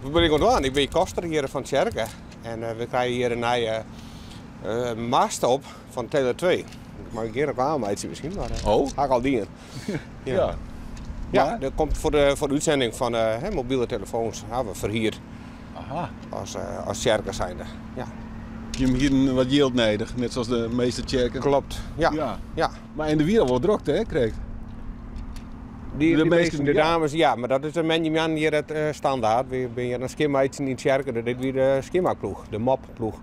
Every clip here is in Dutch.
Wat ben ik aan? Ik ben koster hier van Tjerken. En we krijgen hier een nieuwe mast op van Tele 2. Mag ik hier ook aanwijzen misschien, maar ga ik al dienen. Ja. Ja, dat komt voor de uitzending van mobiele telefoons. Hebben we verhuurd. Aha. Als Tjerken zijnde. Ja. Je hebt hier wat yield nodig, net zoals de meeste Tjerken. Klopt, ja. Maar in de wereld wordt drukte, hè, kreeg? De dames, ja, maar dat is een manjeman hier het standaard. We ben hier een skimmeitje in Tjerken, dat is weer de skimmaploeg, de mopploeg.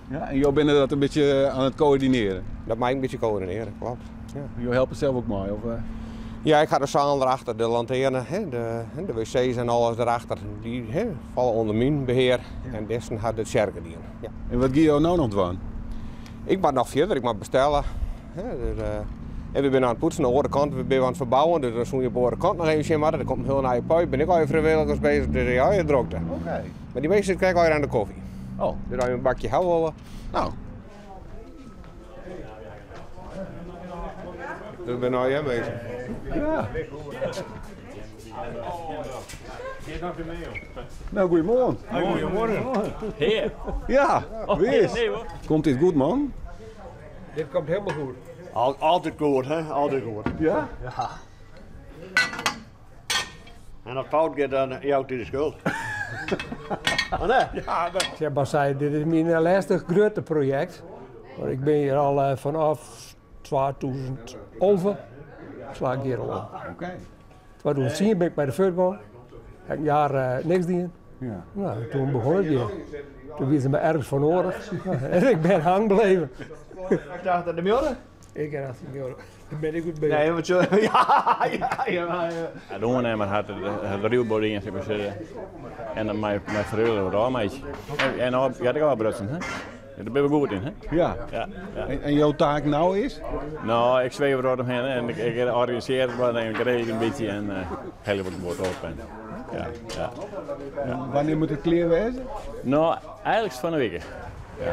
Ja, en jou bent dat een beetje aan het coördineren? Dat mag ik een beetje coördineren, klopt. Ja. Jou helpt zelf ook mee? Of? Ja, ik ga de zaal erachter, de lanterne, de wc's en alles erachter. Die vallen onder mijn beheer en dessen gaat de Tjerken die. Ja. En wat ga je nou nog doen? Ik mag nog verder, ik mag bestellen. En we zijn aan het poetsen aan de andere kant, we zijn aan het verbouwen, dus dan zoen je op de andere kant nog even maar. Er komt een heel nieuwe pijp, ben ik al even vrijwilligers bezig, dus ja, je drukte. Oké. Maar die meesten kijken al aan de koffie. Oh. Dus dan je een bakje houden. Nou. Dus ben nou jij bezig. Ja. Nou, goedemorgen. Goedemorgen. Heer. Ja, wees. Nee hoor. Komt dit goed, man? Dit komt helemaal goed. Altijd goed, hè? Altijd goed. Ja? Ja. En als fout gaat, dan jou de schuld. Oh, nee? Ja, dat... Zeg maar, zei, dit is mijn laatste grote project. Maar ik ben hier al vanaf 2011 sla ik hier al om. Oké. 2010 ben ik bij de voetbal. Heb een jaar niks gedaan. Ja. Nou, toen begon het weer. Toen wisten ze me ergens van nodig. En ik ben hangen gebleven. Ik dacht dat de milde? Ik heb dat niet meer. Daar ben ik goed bij. Nee, want zo. Ja. Ja, de ondernemer had het ruwbord in zitten. En dan mijn verhuurder wat aanmeidje. En dan had ik al brutsen, hè? Daar ben ik goed in, hè? Ja. Ja. En jouw taak nou is? Nou, ik zweef er omheen en ik organiseer het wat en ik regel een beetje en helemaal het woord op. Ja. Wanneer moet het klaar wezen? Nou, eigenlijk is het van een week. Ja.